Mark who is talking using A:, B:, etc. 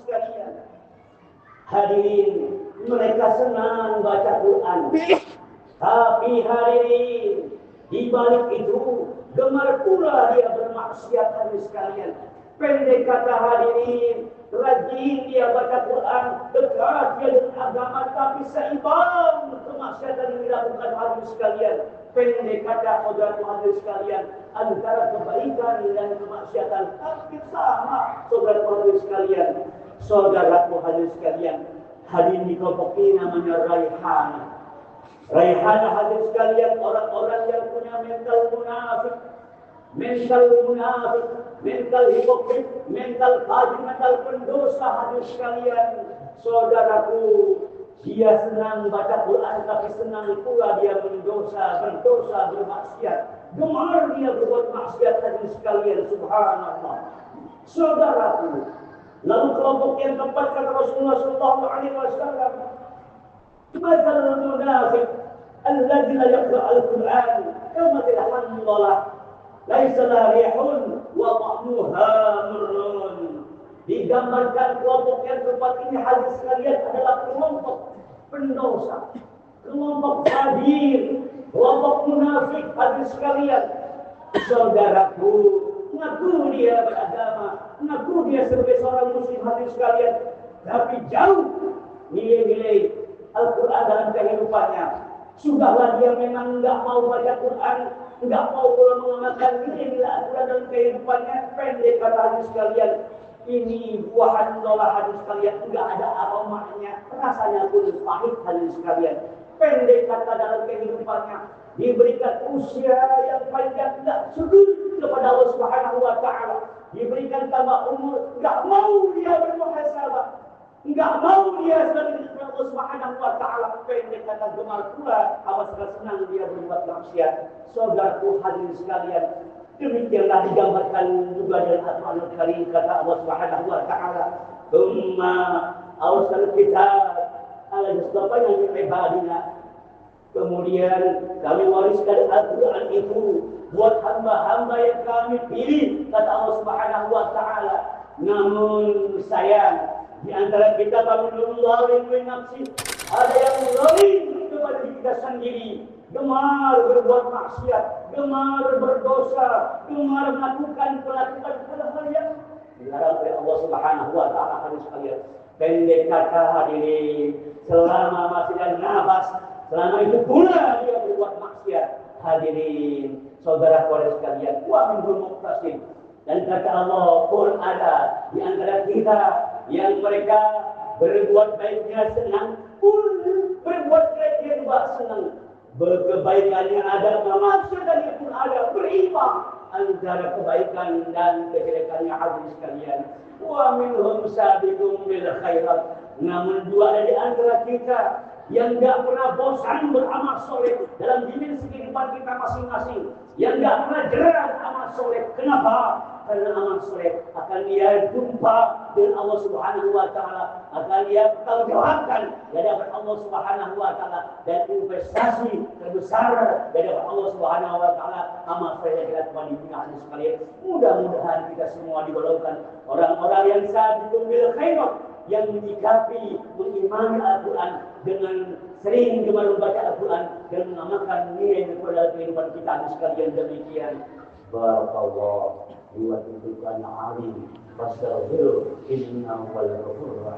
A: sekalian. Hadirin, mereka senang baca Quran. Tapi hadirin, di balik itu gemar pula dia bermaksiat hadirin sekalian. Pendek kata hadirin, rajin dia baca Quran, dekat dia dengan agama, tapi seimbang kemaksiatan yang dilakukan hadirin sekalian. Pendek kata saudara hadirin sekalian, antara kebaikan dan kemaksiatan hampir sama saudara hadirin sekalian. Saudaraku hadirin sekalian, hadirin di kelompok ini namanya Raihana. Raihana hadirin sekalian, orang-orang yang punya mental munafik, mental hipokrit, mental fajir, mental pendosa hadirin sekalian. Saudaraku, dia senang baca Quran, tapi senang pula dia berdosa, bermaksiat. Gemar dia berbuat maksiat hadirin sekalian, subhanallah. Saudaraku, lalu kelompok yang keempat kata Rasulullah sallallahu alaihi wasallam, "Mathalul munafiq alladzi la yaqra'u al-Qur'an kamathali hamdalah laisa lahu rihun wa ta'muha murrun." Digambarkan kelompok yang keempat ini hadis sekalian adalah kelompok pendosa, kelompok fajir, kelompok munafik hadis sekalian. Saudaraku, mengaku dia beragama, mengaku dia sebagai seorang muslim hadirin sekalian, tapi jauh nilai-nilai Al-Quran dalam kehidupannya. Sudahlah dia memang enggak mau baca Quran, enggak mau pula mengamalkan nilai-nilai Al-Quran dalam kehidupannya. Pendek kata hadirin sekalian, ini buahan dolah hadirin sekalian, enggak ada aromanya, rasanya pun pahit hadirin sekalian. Pendek kata dalam kehidupannya, diberikan usia yang panjang, tidak sujud kepada Allah Subhanahu wa taala, diberikan tambah umur, enggak mau dia bermuhasabah, enggak mau dia sering kepada Allah Subhanahu wa taala. Pendek kata gemar pula, awas senang dia berbuat maksiat. Saudaraku hadirin sekalian, demikianlah digambarkan juga dalam Al-Qur'an Al-Karim, kata Allah Subhanahu wa taala, "Tsumma awsal kitab al-mustafana min ibadina." Kemudian kami wariskan Al-Quran itu buat hamba-hamba yang kami pilih, kata Allah Subhanahu wa taala. Namun sayang, di antara kita baginullah min nafsi, ada yang zalim kepada diri kita sendiri, gemar berbuat maksiat, gemar berdosa, gemar melakukan hal-hal yang dilarang oleh Allah Subhanahu wa taala hadirin sekalian. Pendek kata hadirin, selama masih ada nafas, selama itu pula dia berbuat maksiat. Hadirin, saudara-saudara sekalian, wa minhum muqtasid. Dan kata Allah pun ada di antara kita yang mereka berbuat baiknya senang, pun berbuat jeleknya juga senang. Berkebaikannya ada, kemaksiatannya pun ada, berimbang antara kebaikan dan kejelekannya hadirin sekalian. Wa minhum sabiqun bil khairat. Namun dua ada di antara kita yang enggak pernah bosan beramal soleh dalam dimensi kehidupan kita masing-masing, yang enggak pernah jerah amal soleh. Kenapa? Karena amal soleh akan dia jumpa dengan Allah Subhanahu wa taala, akan dia pertanggungjawabkan di hadapan Allah Subhanahu wa taala, dan investasi terbesar di hadapan Allah Subhanahu wa taala amal soleh yang dilakukan di dunia ini sekalian. Mudah-mudahan kita semua digolongkan orang-orang yang sabiqun bil khairat, yang menyikapi, mengimani Al-Quran dengan sering gemar membaca Al-Quran dan mengamalkan nilai dalam kehidupan kita sekalian. Demikian. Barakallahu wa fiikum alim. Wassalamu innahu wal ghafurur